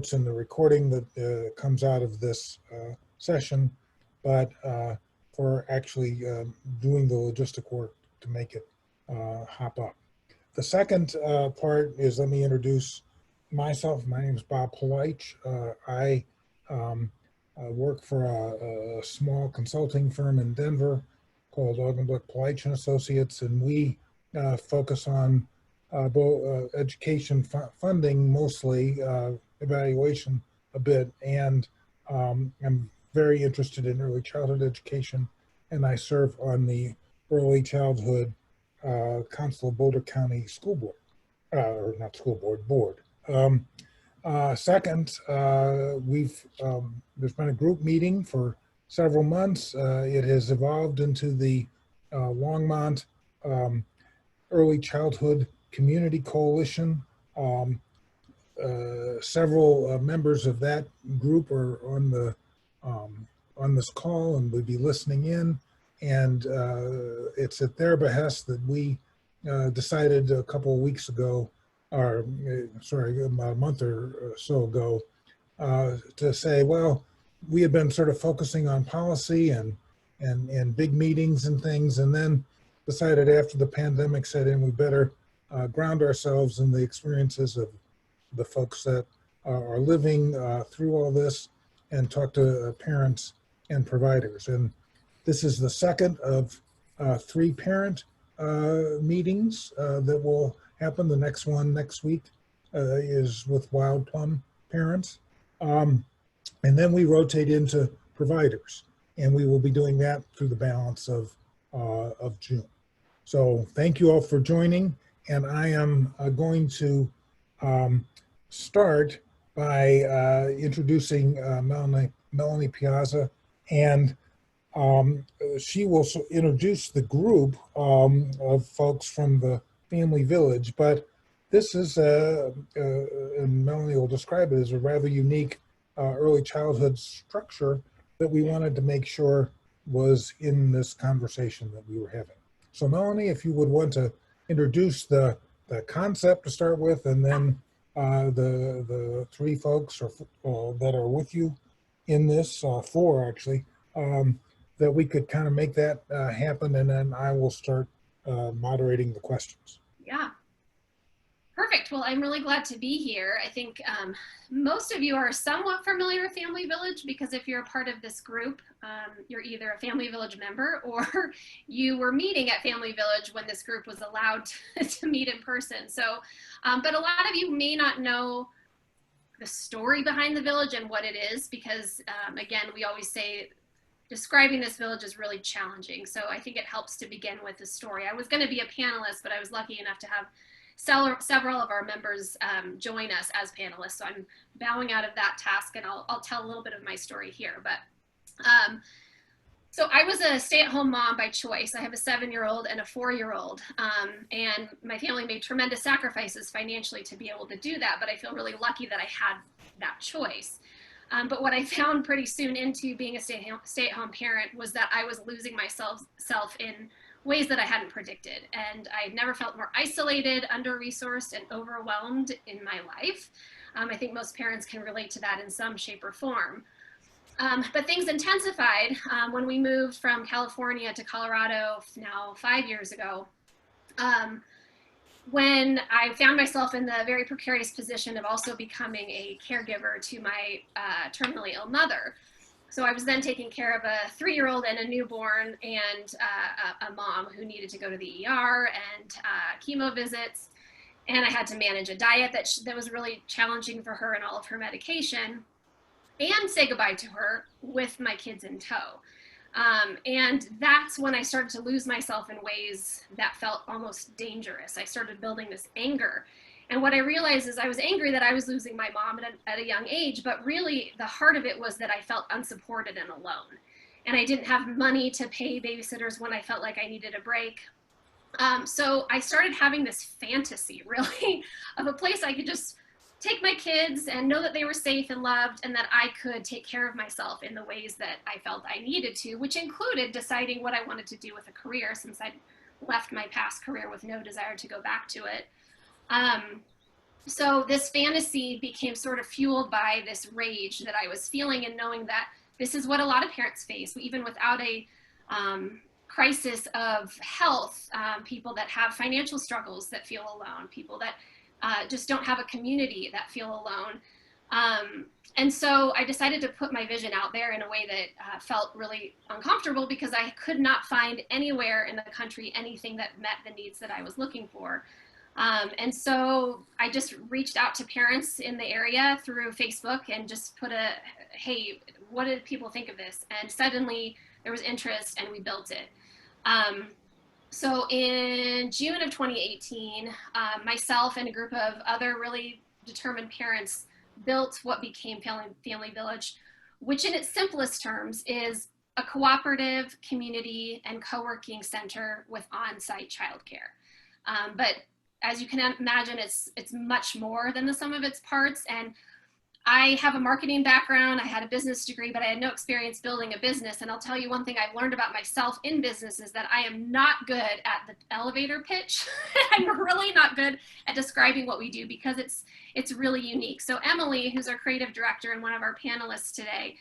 notes in the recording that comes out of this session, but for actually doing the logistic work to make it hop up. The second part is, let me introduce myself. My name is Bob Polite. I work for a small consulting firm in Denver called Augenblick Polite and Associates, and we focus on both education funding, mostly evaluation a bit, and I'm very interested in early childhood education, and I serve on the Early Childhood Council of Boulder County School Board, or not school board, board. Second, there's been a group meeting for several months. It has evolved into the Longmont Early Childhood Community Coalition. Several members of that group are on this call and would be listening in. And it's at their behest that we decided a couple of weeks ago, or sorry, a month or so ago, to say, well, we had been sort of focusing on policy and big meetings and things, and then decided after the pandemic set in, we better ground ourselves in the experiences of the folks that are living through all this and talk to parents and providers. And this is the second of 3 parent meetings that will happen. The next one next week is with Wild Plum parents. And then we rotate into providers, and we will be doing that through the balance of June. So thank you all for joining, and I am going to start by introducing Melanie Piazza, and she will introduce the group of folks from the Family Village, but this is, and Melanie will describe it as a rather unique early childhood structure that we wanted to make sure was in this conversation that we were having. So Melanie, if you would want to introduce the concept to start with, and then the 3 folks that are with you in this, 4 actually, that we could kind of make that happen, and then I will start moderating the questions. Yeah, perfect. Well, I'm really glad to be here. I think most of you are somewhat familiar with Family Village, because if you're a part of this group, you're either a Family Village member or you were meeting at Family Village when this group was allowed to meet in person. So, but a lot of you may not know the story behind the village and what it is, because again, we always say describing this village is really challenging. So I think it helps to begin with the story. I was going to be a panelist, but I was lucky enough to have several of our members join us as panelists. So I'm bowing out of that task, and I'll tell a little bit of my story here. But so I was a stay-at-home mom by choice. I have a 7-year-old and a 4-year-old, and my family made tremendous sacrifices financially to be able to do that. But I feel really lucky that I had that choice. But what I found pretty soon into being a stay-at-home parent was that I was losing myself in ways that I hadn't predicted. And I never felt more isolated, under-resourced, and overwhelmed in my life. I think most parents can relate to that in some shape or form. But things intensified when we moved from California to Colorado now 5 years ago. When I found myself in the very precarious position of also becoming a caregiver to my terminally ill mother. So I was then taking care of a 3-year-old and a newborn, and a mom who needed to go to the ER and chemo visits. And I had to manage a diet that was really challenging for her and all of her medication, and say goodbye to her with my kids in tow. And that's when I started to lose myself in ways that felt almost dangerous. I started building this anger. And what I realized is I was angry that I was losing my mom at a young age, but really the heart of it was that I felt unsupported and alone. And I didn't have money to pay babysitters when I felt like I needed a break. So I started having this fantasy, really, of a place I could just take my kids and know that they were safe and loved, and that I could take care of myself in the ways that I felt I needed to, which included deciding what I wanted to do with a career, since I'd left my past career with no desire to go back to it. So this fantasy became sort of fueled by this rage that I was feeling, and knowing that this is what a lot of parents face, even without a crisis of health. People that have financial struggles that feel alone, people that just don't have a community that feel alone. And so I decided to put my vision out there in a way that felt really uncomfortable, because I could not find anywhere in the country anything that met the needs that I was looking for. And so I just reached out to parents in the area through Facebook and just put a, hey, what did people think of this? And suddenly there was interest, and we built it. So in June of 2018, myself and a group of other really determined parents built what became Family Village, which in its simplest terms is a cooperative community and co-working center with on-site childcare. But as you can imagine, it's much more than the sum of its parts. And I have a marketing background, I had a business degree, but I had no experience building a business. And I'll tell you one thing I've learned about myself in business is that I am not good at the elevator pitch. I'm really not good at describing what we do, because it's really unique. So Emily, who's our creative director and one of our panelists today,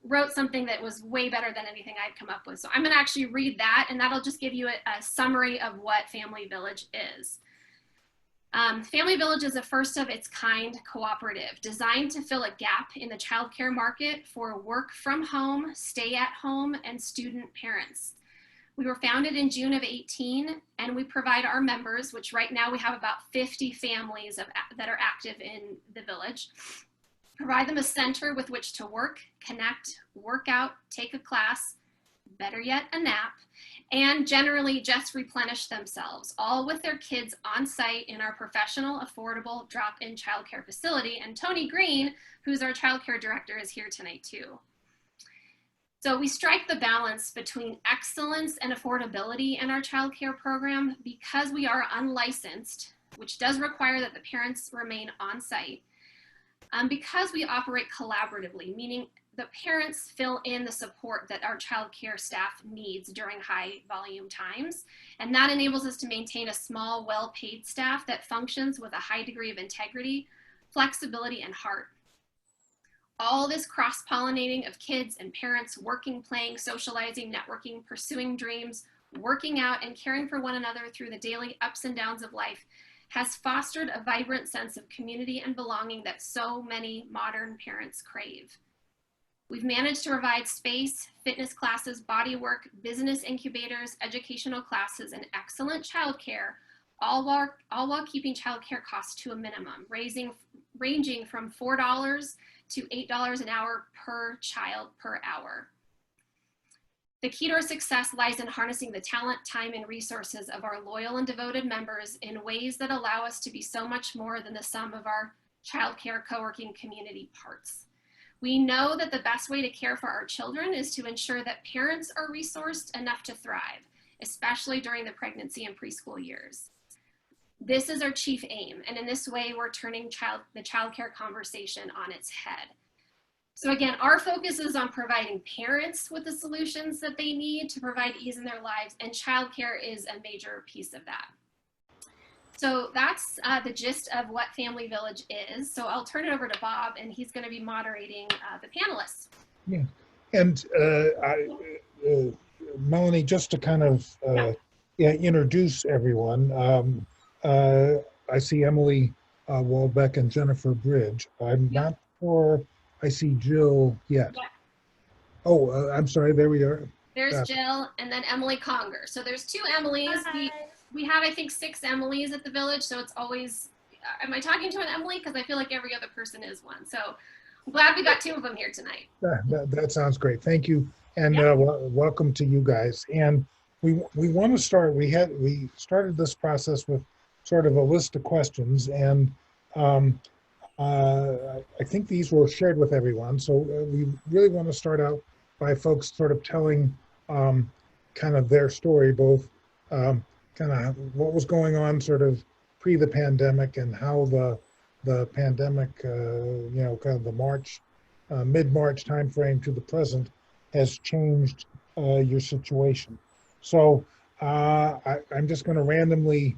wrote something that was way better than anything I'd come up with. So I'm gonna actually read that, and that'll just give you a summary of what Family Village is. Family Village is a first of its kind cooperative designed to fill a gap in the childcare market for work from home, stay at home, and student parents. We were founded in June of 18, and we provide our members, which right now we have about 50 families that are active in the village, provide them a center with which to work, connect, work out, take a class, better yet, a nap, and generally just replenish themselves, all with their kids on site in our professional, affordable drop-in childcare facility. And Tony Green, who's our childcare director, is here tonight too. So we strike the balance between excellence and affordability in our childcare program because we are unlicensed, which does require that the parents remain on site. Because we operate collaboratively, meaning the parents fill in the support that our childcare staff needs during high volume times. And that enables us to maintain a small, well-paid staff that functions with a high degree of integrity, flexibility, and heart. All this cross-pollinating of kids and parents working, playing, socializing, networking, pursuing dreams, working out, and caring for one another through the daily ups and downs of life has fostered a vibrant sense of community and belonging that so many modern parents crave. We've managed to provide space, fitness classes, body work, business incubators, educational classes, and excellent childcare, all while keeping childcare costs to a minimum, ranging from $4 to $8 an hour per child per hour. The key to our success lies in harnessing the talent, time, and resources of our loyal and devoted members in ways that allow us to be so much more than the sum of our childcare co-working community parts. We know that the best way to care for our children is to ensure that parents are resourced enough to thrive, especially during the pregnancy and preschool years. This is our chief aim, and in this way, we're turning the childcare conversation on its head. So again, our focus is on providing parents with the solutions that they need to provide ease in their lives, and childcare is a major piece of that. So that's the gist of what Family Village is. So I'll turn it over to Bob, and he's going to be moderating the panelists. Yeah, and Melanie, just to kind of introduce everyone, I see Emily Walbeck and Jennifer Bridge. I'm not sure I see Jill yet. Yeah. Oh, I'm sorry, there we are. There's Jill, and then Emily Conger. So there's two Emilys. We have, I think, 6 Emilys at the village, so it's always, am I talking to an Emily? Because I feel like every other person is one. So I'm glad we got 2 of them here tonight. That sounds great. Thank you, and welcome to you guys. And we want to start, we started this process with sort of a list of questions, and I think these were shared with everyone. So we really want to start out by folks sort of telling kind of their story, both kind of what was going on sort of pre the pandemic and how the pandemic, you know, kind of the March, mid-March timeframe to the present has changed your situation. So I'm just going to randomly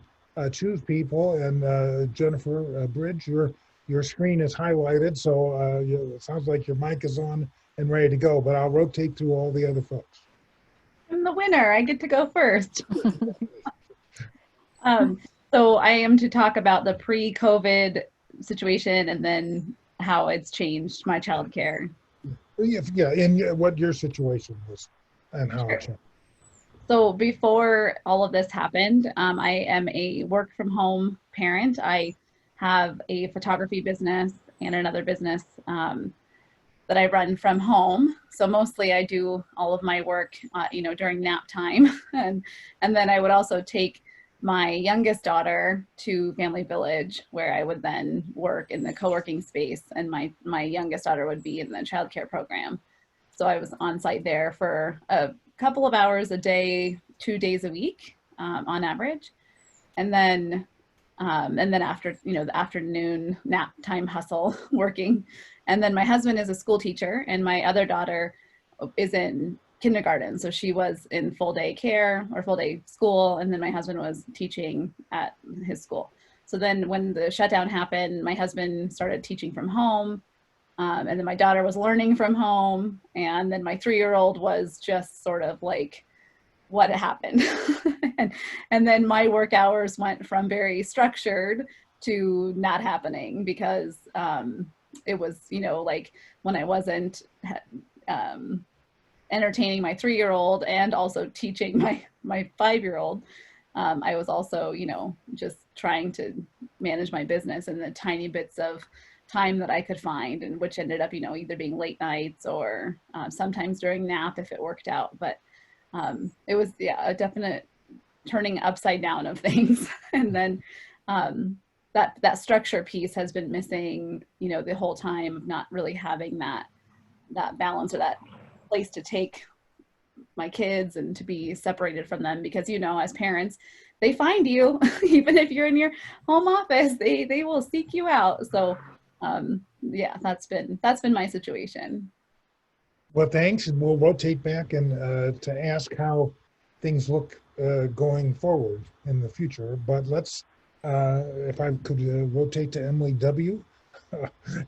choose people. And Jennifer Bridge, your screen is highlighted, so it sounds like your mic is on and ready to go, but I'll rotate through all the other folks. I'm the winner. I get to go first. So I am to talk about the pre-COVID situation and then how it's changed my childcare. Yeah, and what your situation was and how Sure. it changed. So before all of this happened, I am a work from home parent. I have a photography business and another business that I run from home. So mostly I do all of my work, during nap time. And then I would also take my youngest daughter to Family Village, where I would then work in the co-working space, and my youngest daughter would be in the childcare program. So I was on site there for a couple of hours a day, 2 days a week, on average. And then after, the afternoon nap time hustle working. And then my husband is a school teacher, and my other daughter is in kindergarten. So she was in full day care or full day school. And then my husband was teaching at his school. So then when the shutdown happened, my husband started teaching from home. And then my daughter was learning from home. And then my 3-year-old was just sort of like, what happened? and then my work hours went from very structured to not happening because it was, like when I wasn't entertaining my 3-year-old and also teaching my 5-year-old, I was also, just trying to manage my business and the tiny bits of time that I could find, and which ended up, either being late nights or sometimes during nap if it worked out. But it was, a definite turning upside down of things. And then that structure piece has been missing, the whole time, of not really having that balance or that place to take my kids and to be separated from them, because as parents, they find you even if you're in your home office, they will seek you out. So that's been my situation. Well, thanks, and we'll rotate back and to ask how things look going forward in the future. But let's, if I could rotate to Emily W,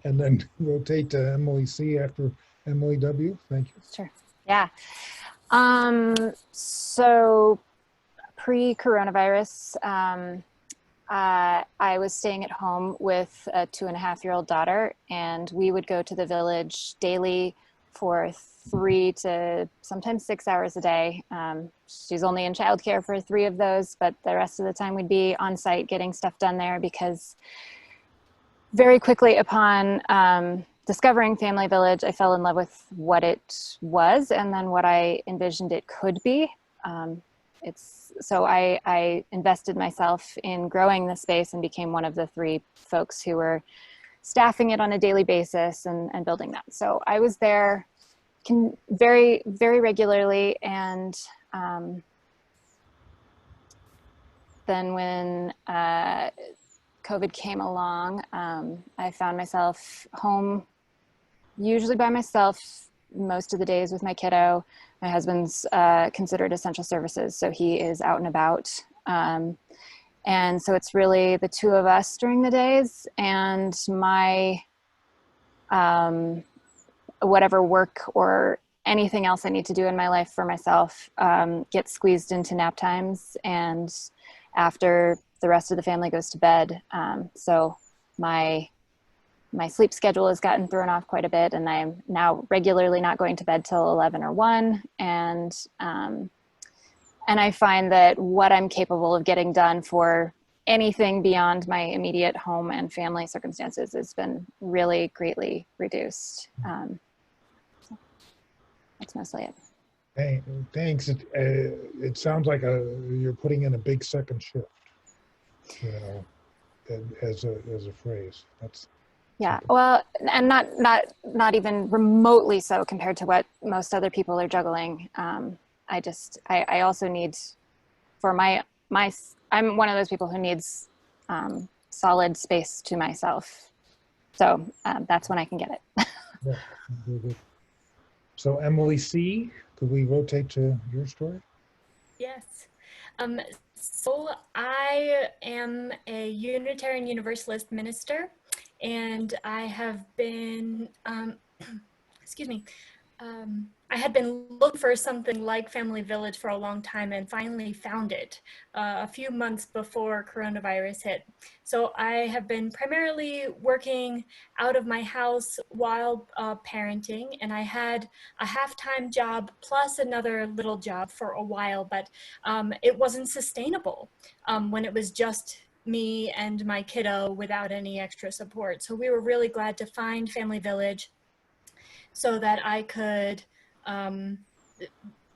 and then rotate to Emily C after Emily W. Thank you. Sure. Yeah. So pre-coronavirus, I was staying at home with a 2.5-year-old daughter, and we would go to the village daily for 3 to sometimes 6 hours a day. She's only in childcare for 3 of those, but the rest of the time we'd be on site getting stuff done there, because very quickly upon discovering Family Village, I fell in love with what it was and then what I envisioned it could be. So I invested myself in growing the space and became one of the 3 folks who were staffing it on a daily basis and building that. So I was there very, very regularly. And then when COVID came along, I found myself home, usually by myself, most of the days with my kiddo. My husband's considered essential services, so he is out and about. And so it's really the 2 of us during the days, and my whatever work or anything else I need to do in my life for myself gets squeezed into nap times and after the rest of the family goes to bed. So my sleep schedule has gotten thrown off quite a bit, and I'm now regularly not going to bed till 11 or 1. And I find that what I'm capable of getting done for anything beyond my immediate home and family circumstances has been really greatly reduced. So that's mostly it. Hey, thanks. It sounds like you're putting in a big second shift, as a phrase. That's yeah. Well, and not even remotely so compared to what most other people are juggling. I also need, for I'm one of those people who needs solid space to myself. So that's when I can get it. yeah, very good. So Emily C, could we rotate to your story? Yes. Um, so I am a Unitarian Universalist minister, and I have been, excuse me, I had been looking for something like Family Village for a long time and finally found it a few months before coronavirus hit. So I have been primarily working out of my house while parenting, and I had a half-time job plus another little job for a while, but it wasn't sustainable when it was just me and my kiddo without any extra support. So we were really glad to find Family Village so that I could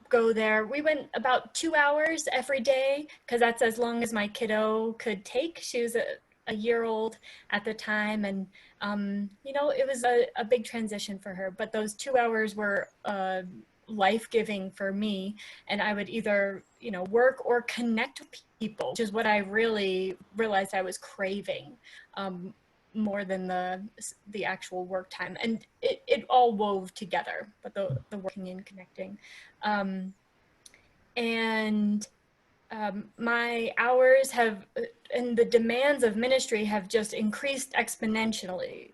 go there. We went about 2 hours every day because that's as long as my kiddo could take. She was a year old at the time, and you know, it was a big transition for her, but those 2 hours were life-giving for me, and I would either, you know, work or connect with people, which is what I really realized I was craving. More than the actual work time, and it all wove together, but the working and connecting, and my hours have and the demands of ministry have just increased exponentially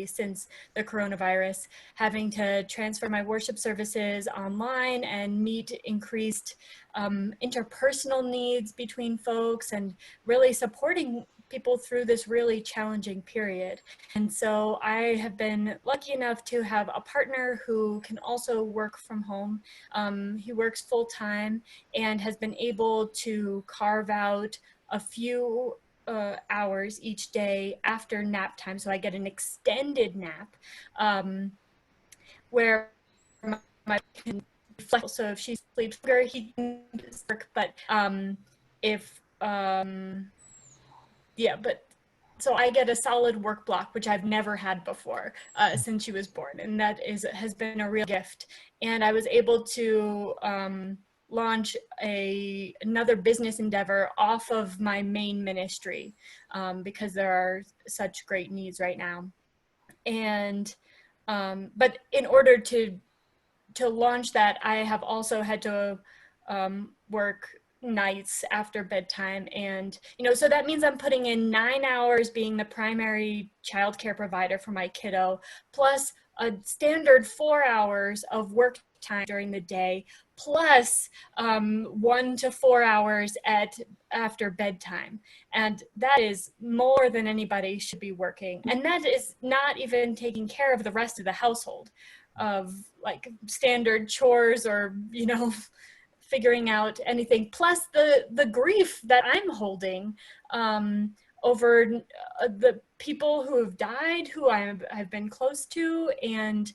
since the coronavirus, having to transfer my worship services online and meet increased interpersonal needs between folks, and really supporting people through this really challenging period. And so I have been lucky enough to have a partner who can also work from home. He works full time and has been able to carve out a few hours each day after nap time. So I get an extended nap where my can be flexible. So if she sleeps longer, he can work. But if yeah, but so I get a solid work block, which I've never had before since she was born, and that has been a real gift. And I was able to launch another business endeavor off of my main ministry because there are such great needs right now. And but in order to launch that, I have also had to work nights after bedtime, and you know, so that means I'm putting in 9 hours being the primary childcare provider for my kiddo, plus a standard 4 hours of work time during the day, plus 1 to 4 hours after bedtime. And that is more than anybody should be working, and that is not even taking care of the rest of the household, of like standard chores or, you know, figuring out anything, plus the grief that I'm holding over the people who have died, who I've been close to, and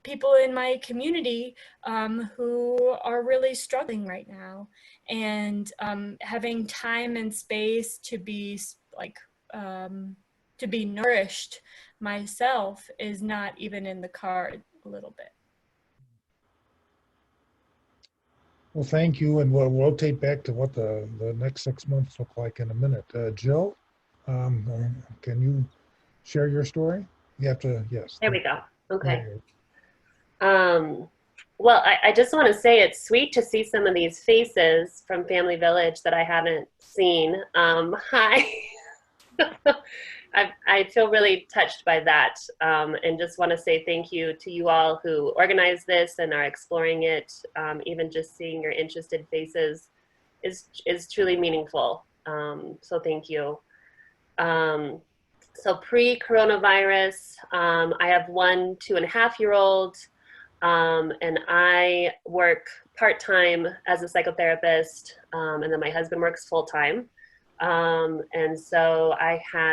people in my community who are really struggling right now, and having time and space to be like to be nourished myself is not even in the card a little bit. Well, thank you, and we'll rotate back to what the next 6 months look like in a minute. Jill, can you share your story? You have to, yes. There we go. Okay. There Well, I just want to say it's sweet to see some of these faces from Family Village that I haven't seen. Hi. I feel really touched by that, and just want to say thank you to you all who organized this and are exploring it. Even just seeing your interested faces is truly meaningful. So thank you. So pre-coronavirus, I have 1 2.5-year-old, and I work part-time as a psychotherapist, and then my husband works full-time. And so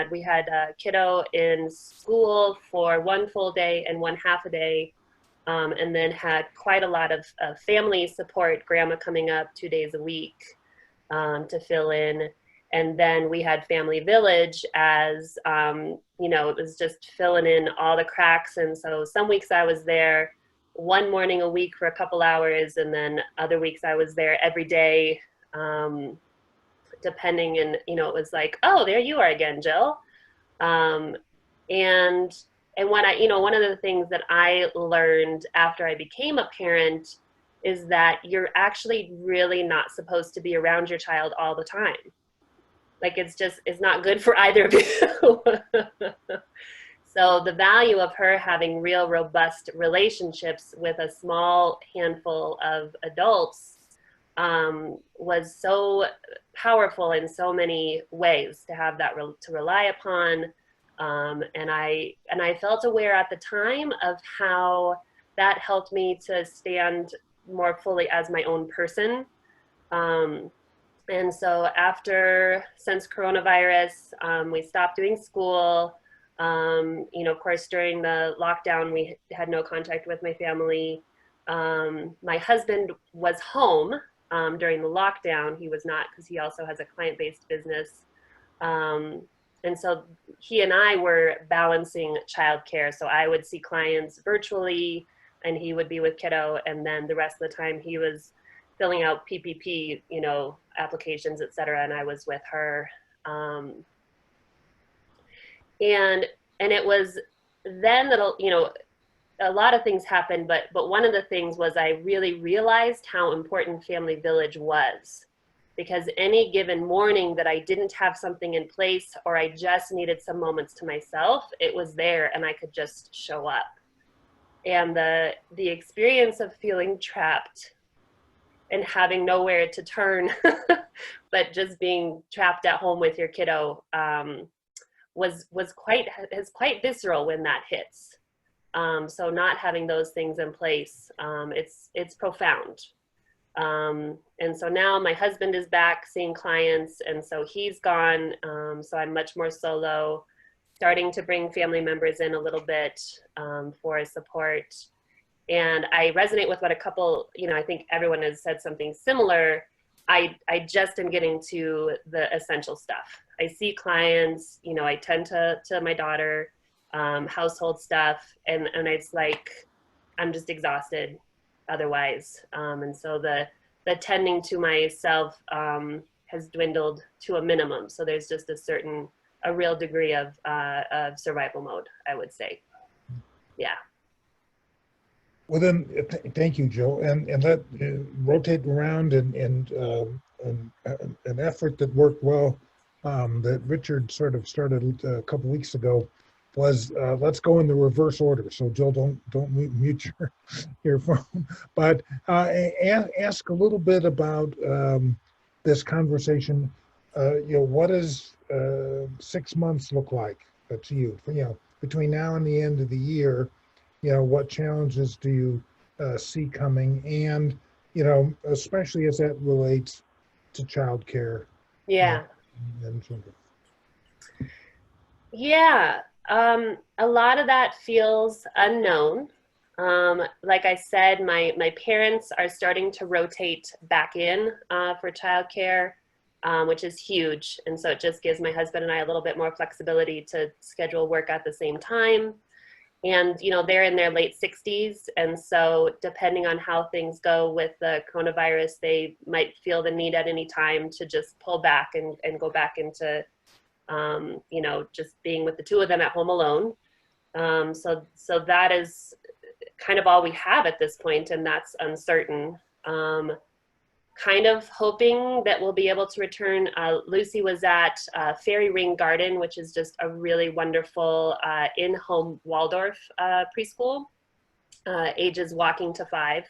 we had a kiddo in school for 1 full day and 1 half a day, and then had quite a lot of family support, grandma coming up 2 days a week to fill in. And then we had Family Village as, you know, it was just filling in all the cracks. And so some weeks I was there 1 morning a week for a couple hours, and then other weeks I was there every day, depending. And, you know, it was like, oh, there you are again, Jill. And when I, you know, one of the things that I learned after I became a parent is that you're actually really not supposed to be around your child all the time. Like it's not good for either of you. So the value of her having real robust relationships with a small handful of adults was so powerful in so many ways, to have that to rely upon. And I felt aware at the time of how that helped me to stand more fully as my own person. And so since coronavirus, we stopped doing school. Of course, during the lockdown, we had no contact with my family. My husband was home during the lockdown. He was not, because he also has a client-based business. And so he and I were balancing childcare. So I would see clients virtually and he would be with kiddo. And then the rest of the time he was filling out PPP, applications, et cetera. And I was with her. And it was then that, a lot of things happened, but one of the things was I really realized how important Family Village was, because any given morning that I didn't have something in place or I just needed some moments to myself, it was there and I could just show up. And the experience of feeling trapped and having nowhere to turn, but just being trapped at home with your kiddo, was quite visceral when that hits. So not having those things in place, it's profound. And so now my husband is back seeing clients, and so he's gone. So I'm much more solo, starting to bring family members in a little bit for support. And I resonate with what a couple, I think everyone has said something similar. I just am getting to the essential stuff. I see clients, I tend to my daughter, household stuff, and it's like, I'm just exhausted otherwise. And so the tending to myself has dwindled to a minimum. So there's just a real degree of survival mode, I would say. Yeah. Well then, thank you, Joe. And that rotate around and an effort that worked well, that Richard sort of started a couple weeks ago, was let's go in the reverse order. So Jill, don't mute your phone, but ask a little bit about this conversation. What does 6 months look like to you? Between now and the end of the year, what challenges do you see coming, and especially as that relates to childcare? Yeah. And children. Yeah. A lot of that feels unknown. Like I said, my parents are starting to rotate back in for childcare, which is huge. And so it just gives my husband and I a little bit more flexibility to schedule work at the same time. And, they're in their late 60s. And so depending on how things go with the coronavirus, they might feel the need at any time to just pull back and go back into just being with the two of them at home alone. So that is kind of all we have at this point, and that's uncertain. Kind of hoping that we'll be able to return. Lucy was at Fairy Ring Garden, which is just a really wonderful in-home Waldorf preschool, ages walking to 5.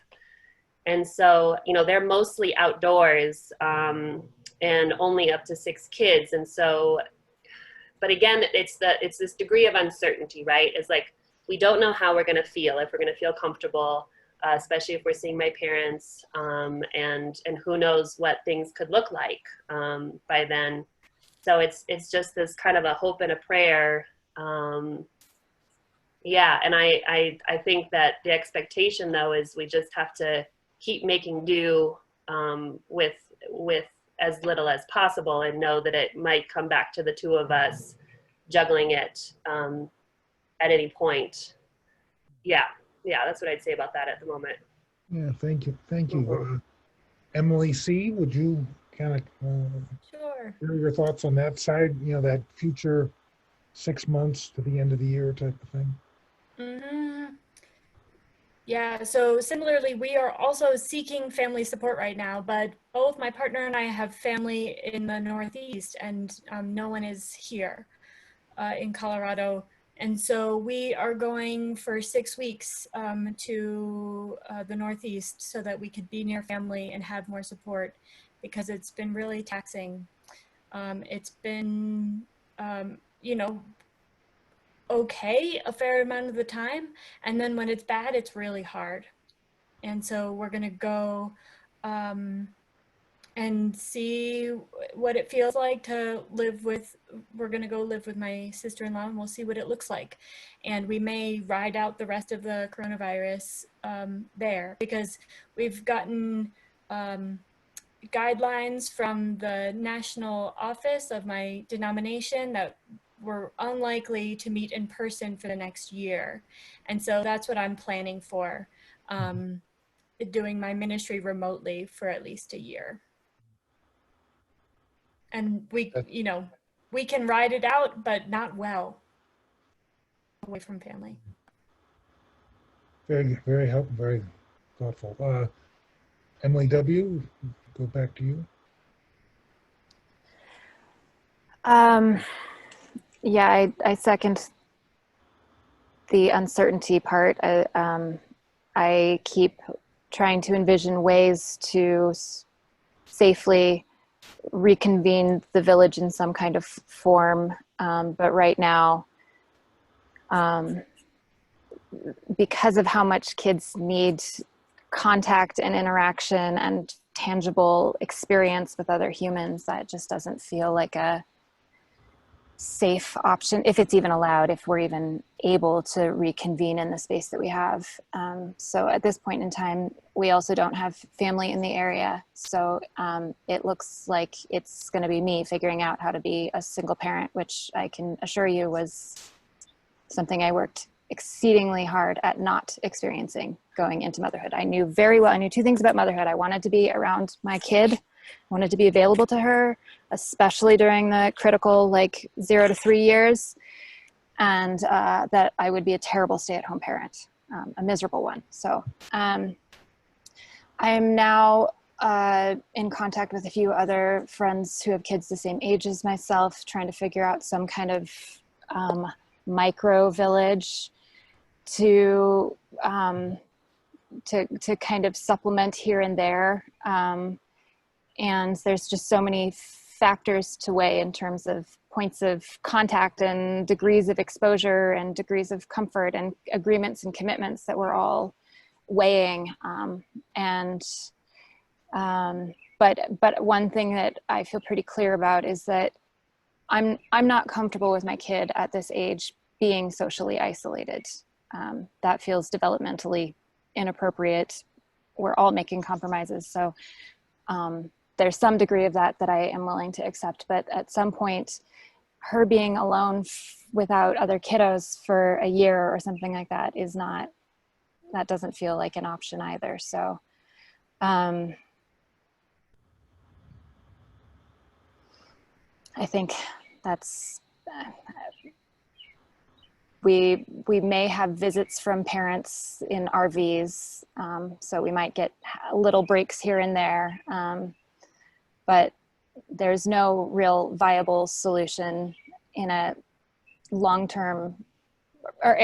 And so, they're mostly outdoors and only up to 6 kids. And so, but again, it's this degree of uncertainty, right? It's like, we don't know how we're going to feel, if we're going to feel comfortable, especially if we're seeing my parents, and who knows what things could look like by then. So it's just this kind of a hope and a prayer. Yeah, and I think that the expectation, though, is we just have to keep making do with as little as possible, and know that it might come back to the two of us juggling it at any point. Yeah, that's what I'd say about that at the moment. Yeah, thank you. Emily C., would you kind of Sure. share your thoughts on that side? That future 6 months to the end of the year type of thing. Yeah, so similarly, we are also seeking family support right now, but both my partner and I have family in the Northeast, and no one is here in Colorado. And so we are going for 6 weeks to the Northeast so that we could be near family and have more support, because it's been really taxing. It's been, you know, okay a fair amount of the time, and then when it's bad, it's really hard. And so we're going to go and see what it feels like to live with, we're going to go live with my sister-in-law, and we'll see what it looks like. And we may ride out the rest of the coronavirus there, because we've gotten guidelines from the national office of my denomination that we're unlikely to meet in person for the next year. And so that's what I'm planning for, doing my ministry remotely for at least a year. And we, you know, we can ride it out, but not well, away from family. Very, very helpful, very thoughtful. Emily W., go back to you. Yeah, I second the uncertainty part. I keep trying to envision ways to safely reconvene the village in some kind of form. But right now, because of how much kids need contact and interaction and tangible experience with other humans, that just doesn't feel like a safe option, if it's even allowed, if we're even able to reconvene in the space that we have. So at this point in time, we also don't have family in the area. So it looks like it's going to be me figuring out how to be a single parent, which I can assure you was something I worked exceedingly hard at not experiencing going into motherhood. I knew very well, I knew two things about motherhood. I wanted to be around my kid, I wanted to be available to her, especially during the critical 0 to 3 years, and that I would be a terrible stay-at-home parent, a miserable one. So I am now in contact with a few other friends who have kids the same age as myself, trying to figure out some kind of micro village to kind of supplement here and there. And there's just so many factors to weigh in terms of points of contact and degrees of exposure and degrees of comfort and agreements and commitments that we're all weighing. But one thing that I feel pretty clear about is that I'm not comfortable with my kid at this age being socially isolated. That feels developmentally inappropriate. We're all making compromises. So there's some degree of that I am willing to accept, but at some point, her being alone without other kiddos for a year or something like that that doesn't feel like an option either. So I think that's, we may have visits from parents in RVs, so we might get little breaks here and there, but there's no real viable solution in a long-term, or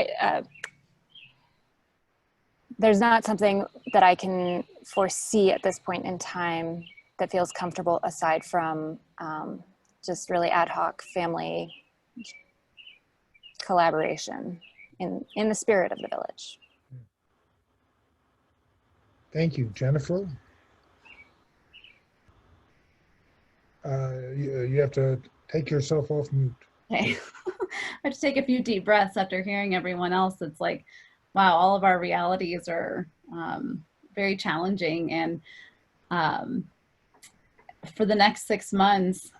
there's not something that I can foresee at this point in time that feels comfortable aside from just really ad hoc family collaboration in the spirit of the village. Thank you. Jennifer? You have to take yourself off mute. Okay. I have to take a few deep breaths after hearing everyone else. It's like, wow, all of our realities are very challenging. And for the next 6 months,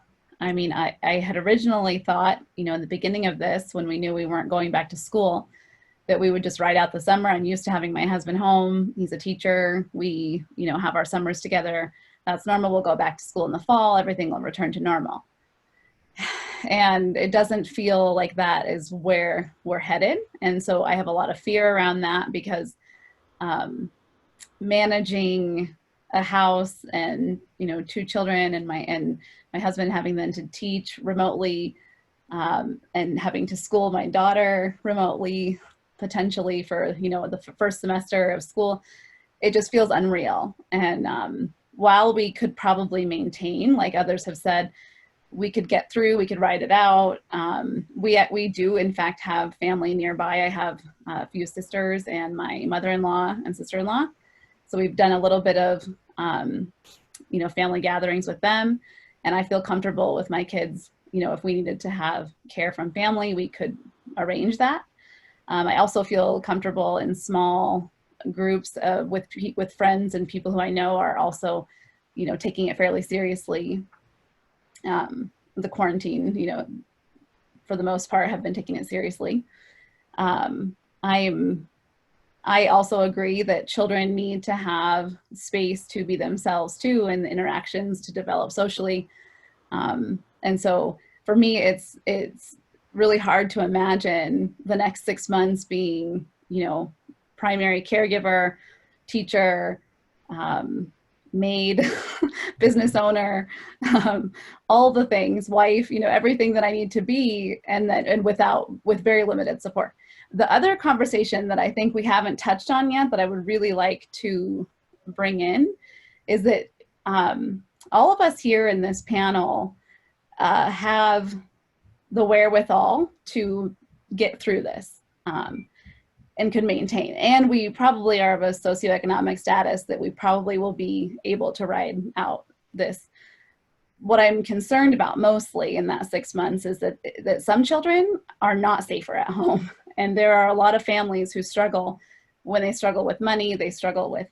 I mean, I had originally thought, in the beginning of this, when we knew we weren't going back to school, that we would just ride out the summer. I'm used to having my husband home. He's a teacher. We, have our summers together. That's normal. We'll go back to school in the fall. Everything will return to normal. And it doesn't feel like that is where we're headed. And so I have a lot of fear around that, because managing a house and, you know, 2 children and my husband having then to teach remotely, and having to school my daughter remotely, potentially for, you know, the first semester of school, it just feels unreal. And while we could probably maintain, like others have said, we could get through, we could ride it out. We do in fact have family nearby. I have a few sisters and my mother-in-law and sister-in-law. So we've done a little bit of, you know, family gatherings with them. And I feel comfortable with my kids, you know, if we needed to have care from family, we could arrange that. I also feel comfortable in small groups with friends and people who I know are also, you know, taking it fairly seriously. The quarantine, you know, for the most part have been taking it seriously. I also agree that children need to have space to be themselves too, and interactions to develop socially. And so for me, it's really hard to imagine the next 6 months being, you know, primary caregiver, teacher, maid, business owner, all the things, wife, you know, everything that I need to be, and with very limited support. The other conversation that I think we haven't touched on yet that I would really like to bring in is that all of us here in this panel have the wherewithal to get through this and can maintain. And we probably are of a socioeconomic status that we probably will be able to ride out this. What I'm concerned about mostly in that 6 months is that some children are not safer at home. And there are a lot of families who struggle when they struggle with money, they struggle with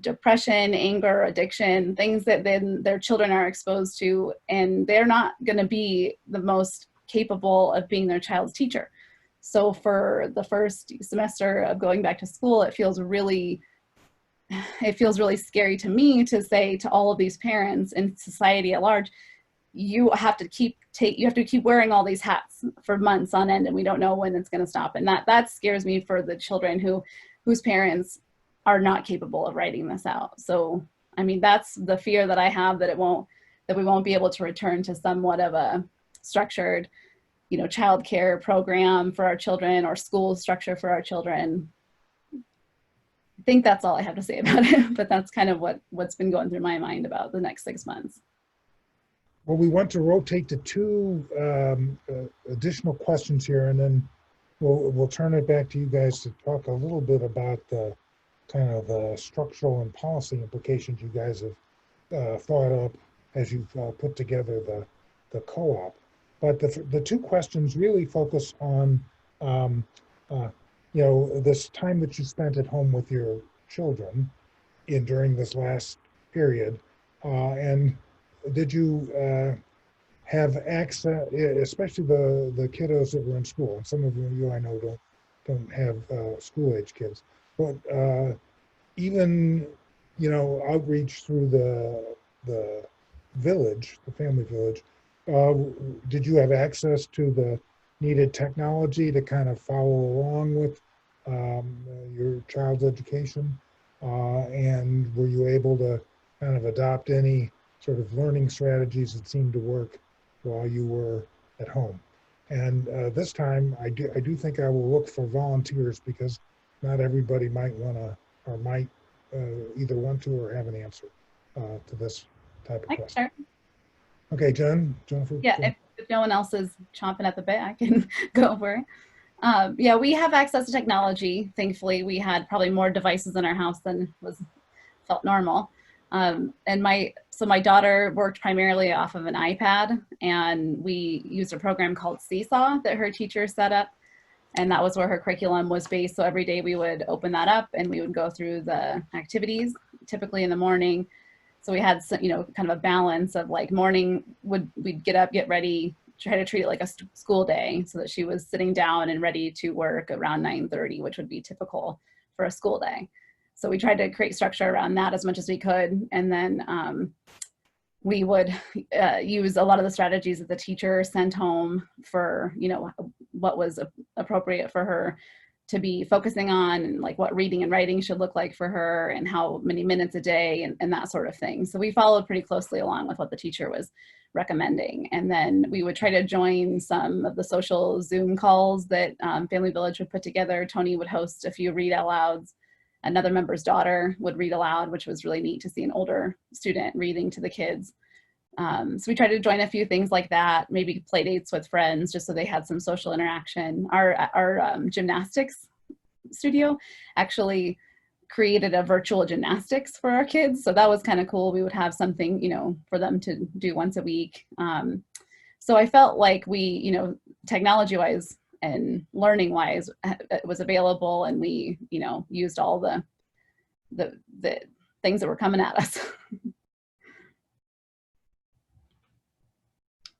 depression, anger, addiction, things that then their children are exposed to, and they're not going to be the most capable of being their child's teacher. So for the first semester of going back to school, it feels really scary to me to say to all of these parents and society at large, you have to keep wearing all these hats for months on end, and we don't know when it's going to stop. And that scares me for the children whose parents are not capable of writing this out. So, I mean, that's the fear that I have, that we won't be able to return to somewhat of a structured, you know, childcare program for our children or school structure for our children. I think that's all I have to say about it, but that's kind of what's been going through my mind about the next 6 months. Well, we want to rotate to 2 additional questions here, and then we'll turn it back to you guys to talk a little bit about the kind of the structural and policy implications you guys have thought up as you've put together the co-op. But the 2 questions really focus on, you know, this time that you spent at home with your children during this last period, and did you have access, especially the kiddos that were in school, and some of you I know don't have school-age kids, but even, you know, outreach through the village, the family village, did you have access to the needed technology to kind of follow along with your child's education? And were you able to kind of adopt any sort of learning strategies that seemed to work while you were at home? And this time, I do think I will look for volunteers, because not everybody might want to, or might either want to or have an answer to this type of question. Sure. Okay, Jennifer. Yeah, if no one else is chomping at the bit, I can go for it. Yeah, we have access to technology. Thankfully, we had probably more devices in our house than felt normal. And my daughter worked primarily off of an iPad, and we used a program called Seesaw that her teacher set up, and that was where her curriculum was based. So every day we would open that up and we would go through the activities, typically in the morning. So we had, you know, kind of a balance of like morning we'd get up, get ready, try to treat it like a school day, so that she was sitting down and ready to work around 9:30, which would be typical for a school day. So we tried to create structure around that as much as we could. And then we would use a lot of the strategies that the teacher sent home for, you know, what was appropriate for her to be focusing on, and like what reading and writing should look like for her and how many minutes a day and that sort of thing. So we followed pretty closely along with what the teacher was recommending. And then we would try to join some of the social Zoom calls that Family Village would put together. Tony would host a few read out louds. Another member's daughter would read aloud, which was really neat to see an older student reading to the kids. So we tried to join a few things like that, maybe play dates with friends just so they had some social interaction. Our gymnastics studio actually created a virtual gymnastics for our kids. So that was kind of cool. We would have something, you know, for them to do once a week. So I felt like we, you know, technology wise and learning wise, it was available, and we, you know, used all the things that were coming at us.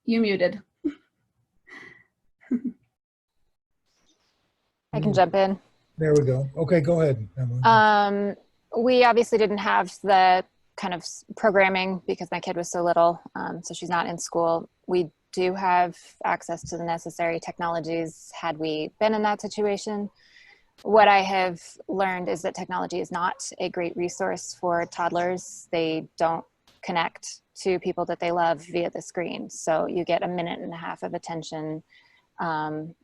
You muted. I can jump in. There we go. Okay, go ahead, Emily. We obviously didn't have the kind of programming because my kid was so little, so she's not in school. We do have access to the necessary technologies had we been in that situation. What I have learned is that technology is not a great resource for toddlers. They don't connect to people that they love via the screen. So you get a minute and a half of attention, and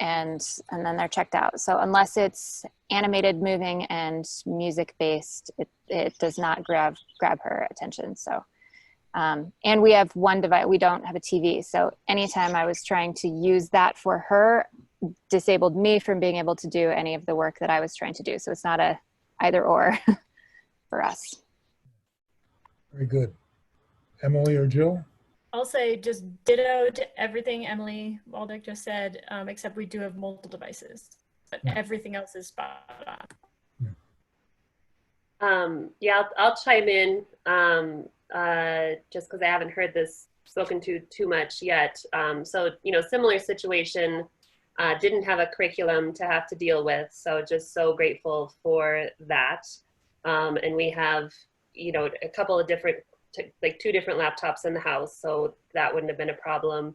then they're checked out. So unless it's animated, moving, and music based, it does not grab her attention. So, and we have one device, we don't have a TV. So anytime I was trying to use that for her, disabled me from being able to do any of the work that I was trying to do. So it's not a either or for us. Very good. Emily or Jill? I'll say just ditto to everything Emily Waldeck just said, except we do have multiple devices, but everything else is spot on. Yeah, I'll chime in just because I haven't heard this spoken to too much yet. So, you know, similar situation, didn't have a curriculum to have to deal with. So just so grateful for that. And we have, you know, a couple of different, like 2 different laptops in the house. So that wouldn't have been a problem.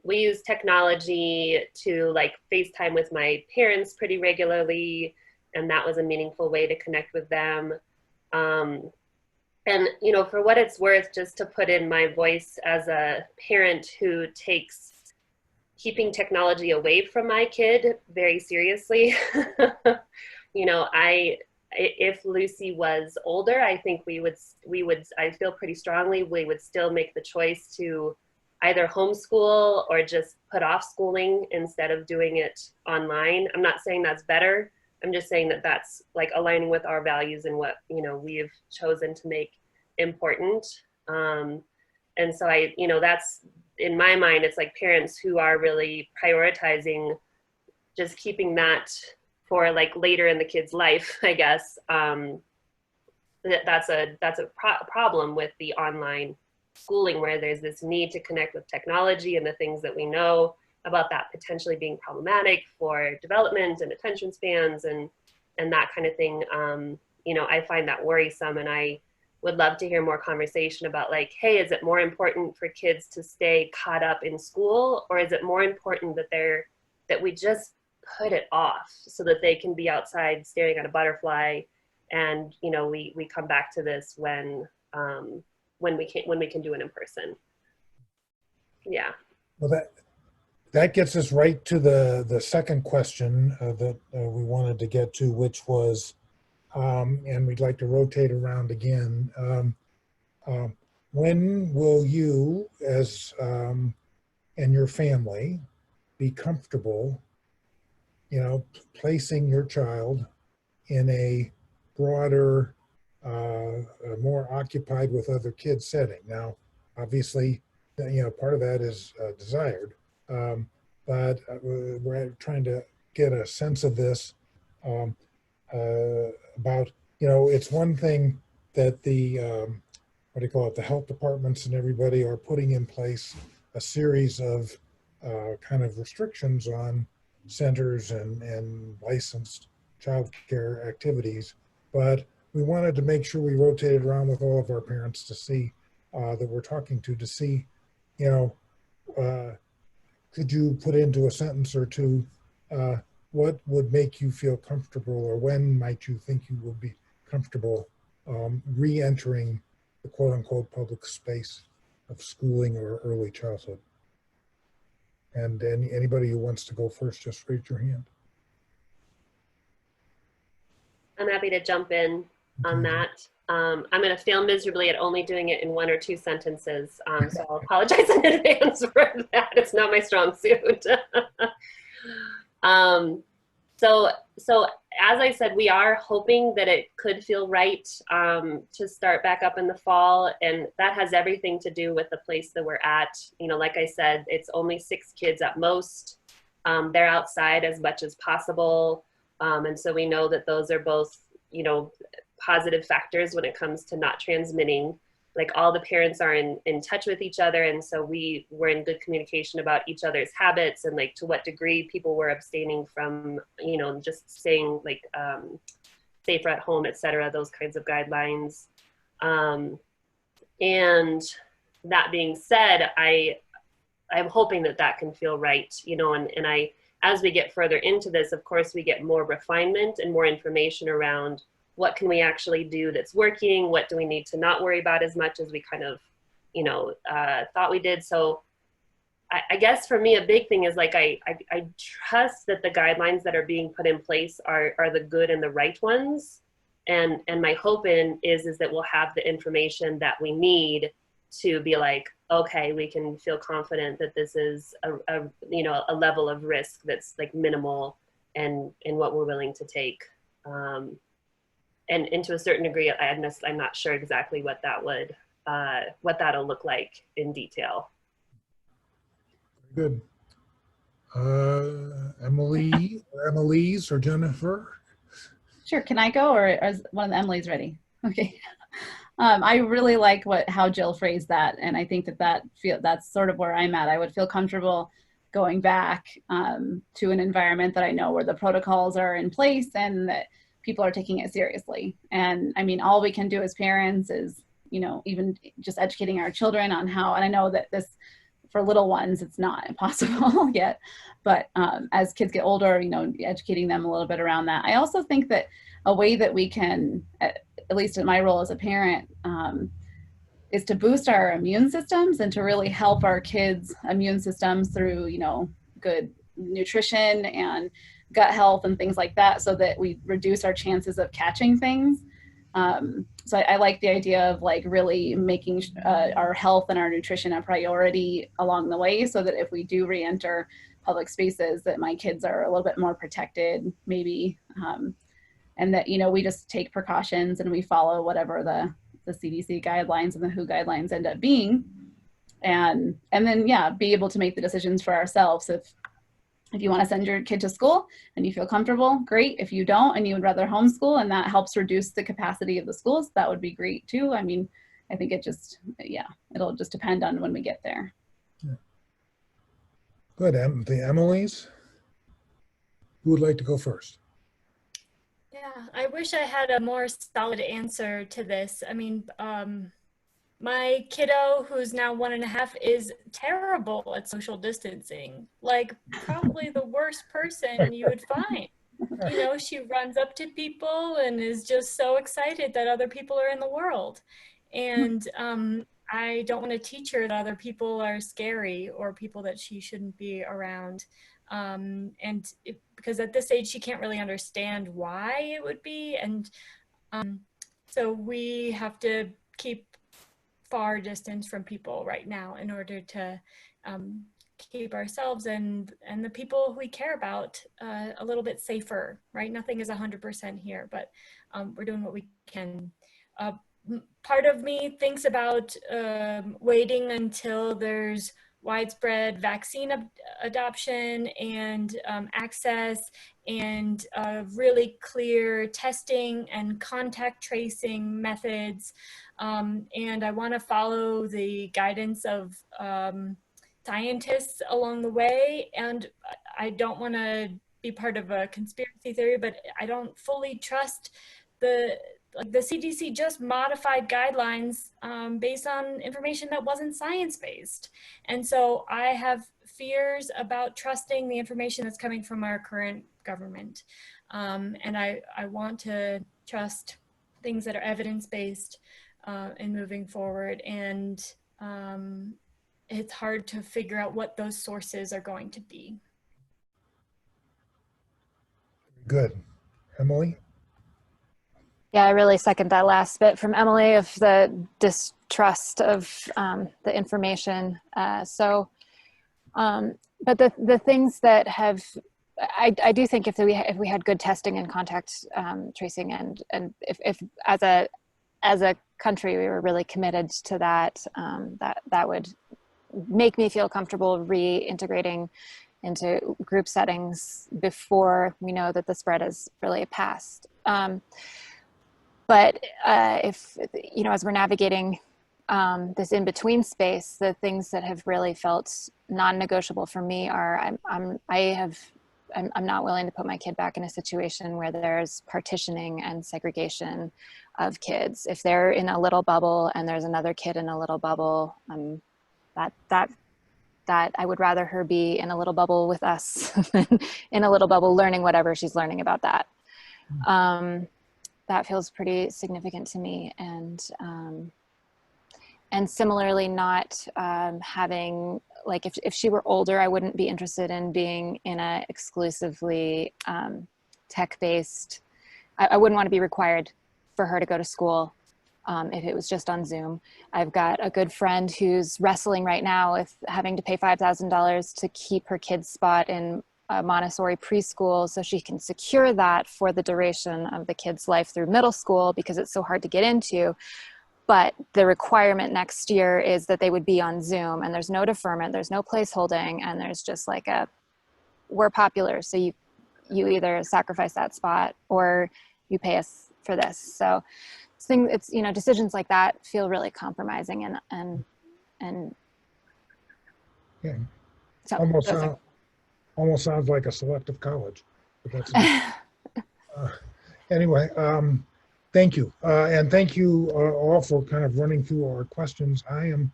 We use technology to like FaceTime with my parents pretty regularly. And that was a meaningful way to connect with them. And, you know, for what it's worth, just to put in my voice as a parent who takes keeping technology away from my kid very seriously, you know, if Lucy was older, I think we would, I feel pretty strongly, we would still make the choice to either homeschool or just put off schooling instead of doing it online. I'm not saying that's better. I'm just saying that that's like aligning with our values and what, you know, we've chosen to make important. And so you know, that's in my mind, it's like parents who are really prioritizing just keeping that for like later in the kid's life, I guess. That's a problem with the online schooling, where there's this need to connect with technology and the things that we know about that potentially being problematic for development and attention spans and that kind of thing. You know, I find that worrisome, and I would love to hear more conversation about like, hey, is it more important for kids to stay caught up in school, or is it more important that we just put it off so that they can be outside staring at a butterfly, and you know, we come back to this when we can do it in person. Yeah. Well, that gets us right to the second question that we wanted to get to, which was, and we'd like to rotate around again. When will you, as and your family, be comfortable, you know, placing your child in a broader, more occupied with other kids setting? Now, obviously, you know, part of that is desired, but we're trying to get a sense of this about, you know, it's one thing that the, what do you call it, the health departments and everybody are putting in place a series of kind of restrictions on centers and licensed child care activities. But we wanted to make sure we rotated around with all of our parents to see, that we're talking to see, you know, could you put into a sentence or two what would make you feel comfortable, or when might you think you will be comfortable re-entering the quote unquote public space of schooling or early childhood? And anybody who wants to go first, just raise your hand. I'm happy to jump in on that. I'm going to fail miserably at only doing it in 1 or 2 sentences, so I'll apologize in advance for that. It's not my strong suit. So as I said, we are hoping that it could feel right to start back up in the fall, and that has everything to do with the place that we're at. You know, like I said, it's only 6 kids at most. They're outside as much as possible, and so we know that those are both, you know, positive factors when it comes to not transmitting. Like, all the parents are in touch with each other, and so we were in good communication about each other's habits and like to what degree people were abstaining from, you know, just staying like safer at home, etc., those kinds of guidelines. And that being said, I'm hoping that that can feel right, you know, and as we get further into this, of course, we get more refinement and more information around what can we actually do that's working, what do we need to not worry about as much as we kind of, you know, thought we did. So I guess for me, a big thing is like, I trust that the guidelines that are being put in place are the good and the right ones. And my hope is that we'll have the information that we need to be like, okay, we can feel confident that this is a you know, a level of risk that's like minimal and what we're willing to take. And to a certain degree, I'm not sure exactly what that would, what that'll look like in detail. Good. Emily's or Jennifer? Sure, can I go, or is one of the Emily's ready? Okay. I really like how Jill phrased that, and I think that's sort of where I'm at. I would feel comfortable going back to an environment that I know where the protocols are in place and that people are taking it seriously. And I mean, all we can do as parents is, you know, even just educating our children on how, and I know that this, for little ones, it's not possible yet, but as kids get older, you know, educating them a little bit around that. I also think that a way that we can, at least in my role as a parent, is to boost our immune systems and to really help our kids' immune systems through, you know, good nutrition and gut health and things like that, so that we reduce our chances of catching things. So I like the idea of like really making our health and our nutrition a priority along the way, so that if we do re-enter public spaces, that my kids are a little bit more protected, maybe, and that, you know, we just take precautions and we follow whatever the CDC guidelines and the WHO guidelines end up being, and then, yeah, be able to make the decisions for ourselves. If you want to send your kid to school and you feel comfortable, great. If you don't and you would rather homeschool and that helps reduce the capacity of the schools, that would be great too. I mean, I think it just, yeah, it'll just depend on when we get there. Yeah. Good. The Emily's? Who would like to go first? Yeah, I wish I had a more solid answer to this. I mean, my kiddo, who's now 1.5, is terrible at social distancing. Like, probably the worst person you would find. You know, she runs up to people and is just so excited that other people are in the world. And I don't want to teach her that other people are scary or people that she shouldn't be around. Because at this age, she can't really understand why it would be. And so we have to keep far distance from people right now in order to keep ourselves and the people we care about a little bit safer, right? Nothing is 100% here, but we're doing what we can. Part of me thinks about waiting until there's widespread vaccine adoption and access and really clear testing and contact tracing methods. And I want to follow the guidance of scientists along the way. And I don't want to be part of a conspiracy theory, but I don't fully trust the CDC just modified guidelines based on information that wasn't science-based. And so I have fears about trusting the information that's coming from our current government. And I want to trust things that are evidence-based in moving forward. And it's hard to figure out what those sources are going to be. Good. Emily? Yeah, I really second that last bit from Emily of the distrust of the information. But the things that have, I do think if we had good testing and contact tracing, and if as a country we were really committed to that, that would make me feel comfortable reintegrating into group settings before we know that the spread is really past. But if, you know, as we're navigating this in-between space, the things that have really felt non-negotiable for me are I'm not willing to put my kid back in a situation where there's partitioning and segregation of kids. If they're in a little bubble and there's another kid in a little bubble, that I would rather her be in a little bubble with us than in a little bubble learning whatever she's learning about that. That feels pretty significant to me. And similarly, not having, like, if she were older, I wouldn't be interested in being in a exclusively tech-based, I wouldn't want to be required for her to go to school if it was just on Zoom. I've got a good friend who's wrestling right now with having to pay $5,000 to keep her kid's spot in a Montessori preschool so she can secure that for the duration of the kid's life through middle school, because it's so hard to get into. But the requirement next year is that they would be on Zoom, and there's no deferment, there's no placeholding, and there's just like we're popular, so you either sacrifice that spot or you pay us for this. So it's, you know, decisions like that feel really compromising, and Yeah. so Almost sounds like a selective college, but that's anyway. Thank you, and thank you all for kind of running through our questions. I am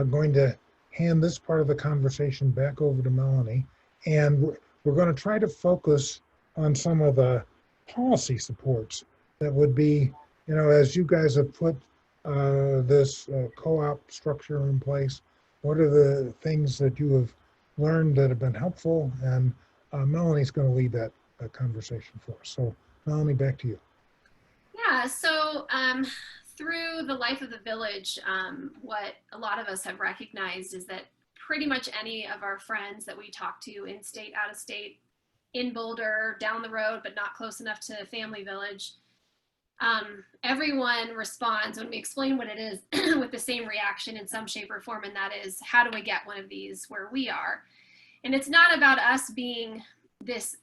going to hand this part of the conversation back over to Melanie, and we're going to try to focus on some of the policy supports that would be, you know, as you guys have put this co-op structure in place, what are the things that you have learned that have been helpful? And Melanie's going to lead that conversation for us. So Melanie, back to you. Yeah, so through the life of the village, what a lot of us have recognized is that pretty much any of our friends that we talk to in state, out of state, in Boulder, down the road, but not close enough to Family Village, everyone responds when we explain what it is with the same reaction in some shape or form, and that is, how do I get one of these where we are? And it's not about us being this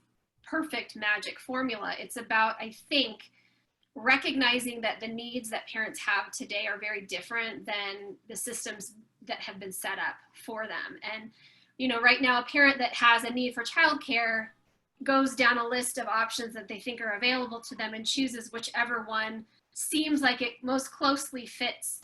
perfect magic formula. It's about, I think, recognizing that the needs that parents have today are very different than the systems that have been set up for them. And, you know, right now, a parent that has a need for childcare goes down a list of options that they think are available to them and chooses whichever one seems like it most closely fits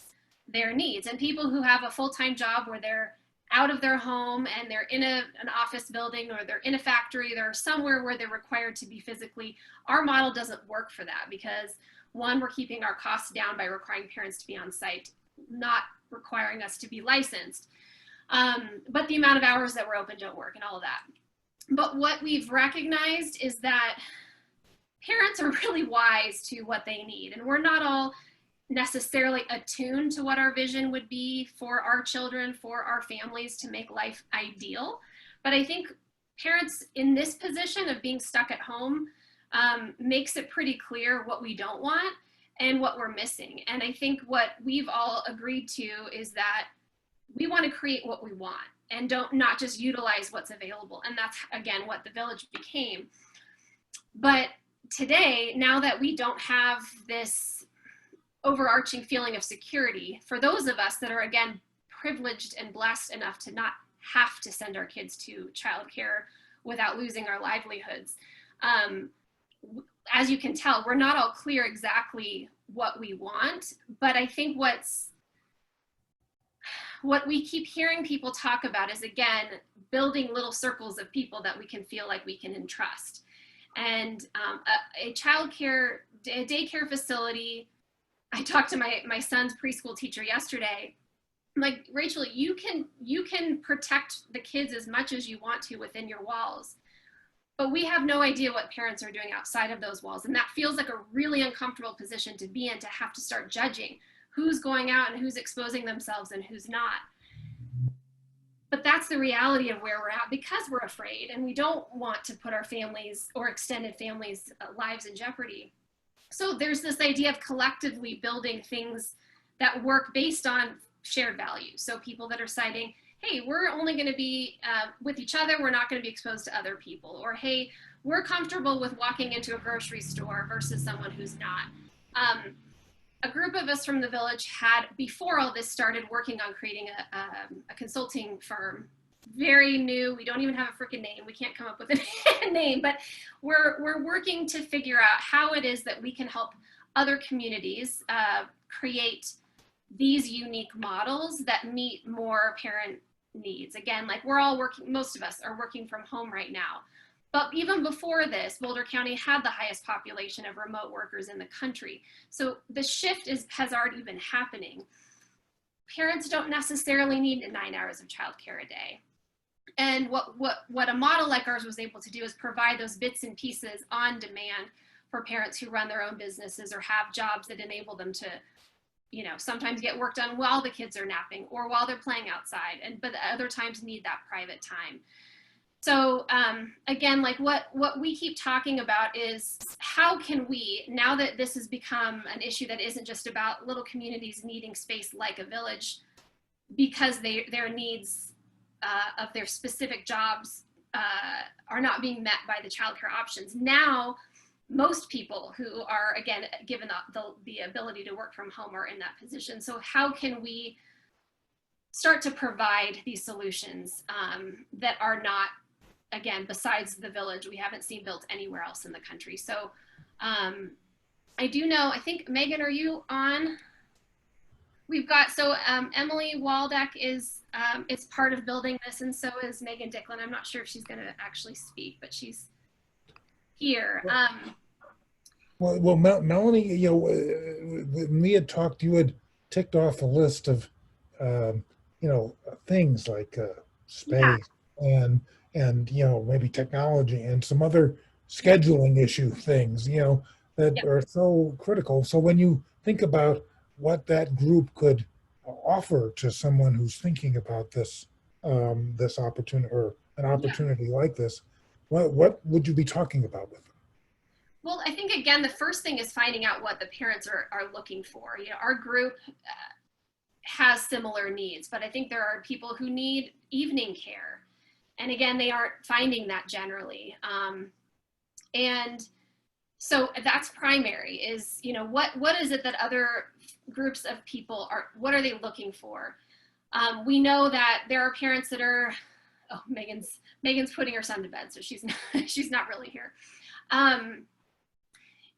their needs. And people who have a full-time job where they're out of their home and they're in an office building, or they're in a factory, they're somewhere where they're required to be physically, our model doesn't work for that, because one, we're keeping our costs down by requiring parents to be on site, not requiring us to be licensed. But the amount of hours that we're open don't work, and all of that. But what we've recognized is that parents are really wise to what they need, and we're not all necessarily attuned to what our vision would be for our children, for our families, to make life ideal. But I think parents in this position of being stuck at home makes it pretty clear what we don't want and what we're missing. And I think what we've all agreed to is that we want to create what we want and not just utilize what's available. And that's, again, what the village became. But today, now that we don't have this overarching feeling of security, for those of us that are, again, privileged and blessed enough to not have to send our kids to childcare without losing our livelihoods, as you can tell, we're not all clear exactly what we want. But I think what we keep hearing people talk about is, again, building little circles of people that we can feel like we can entrust. And a childcare, a daycare facility. I talked to my son's preschool teacher yesterday. I'm like, Rachel, you can protect the kids as much as you want to within your walls, but we have no idea what parents are doing outside of those walls. And that feels like a really uncomfortable position to be in, to have to start judging who's going out and who's exposing themselves and who's not. But that's the reality of where we're at, because we're afraid and we don't want to put our families or extended families' lives in jeopardy. So there's this idea of collectively building things that work based on shared values. So people that are citing, hey, we're only going to be with each other, we're not going to be exposed to other people. Or, hey, we're comfortable with walking into a grocery store versus someone who's not. A group of us from the village had, before all this started, working on creating a consulting firm. Very new, we don't even have a freaking name, we can't come up with a name, but we're working to figure out how it is that we can help other communities create these unique models that meet more parent needs. Again, like, we're all working, most of us are working from home right now. But even before this, Boulder County had the highest population of remote workers in the country. So the shift has already been happening. Parents don't necessarily need 9 hours of childcare a day. And what a model like ours was able to do is provide those bits and pieces on demand for parents who run their own businesses or have jobs that enable them to, you know, sometimes get work done while the kids are napping or while they're playing outside, but other times need that private time. So again, like what we keep talking about is, how can we, now that this has become an issue that isn't just about little communities needing space like a village because their needs of their specific jobs are not being met by the childcare options. Now, most people who are, again, given the ability to work from home are in that position. So how can we start to provide these solutions that are not, again, besides the village, we haven't seen built anywhere else in the country. So I do know, I think, Megan, are you on? We've got, so Emily Waldeck is part of building this, and so is Megan Dicklin. I'm not sure if she's going to actually speak, but she's here. Well, Melanie, you know, when we had talked, you had ticked off a list of, you know, things like space and you know, maybe technology and some other scheduling issue things, you know, that are so critical. So when you think about what that group could offer to someone who's thinking about this this opportunity or an opportunity like this, what would you be talking about with them? Well, I think, again, the first thing is finding out what the parents are looking for. You know, our group has similar needs, but I think there are people who need evening care. And again, they aren't finding that generally. And so that's primary, is, you know, what is it that other groups of people are, what are they looking for? We know that there are parents that are, oh, Megan's putting her son to bed, so she's not really here.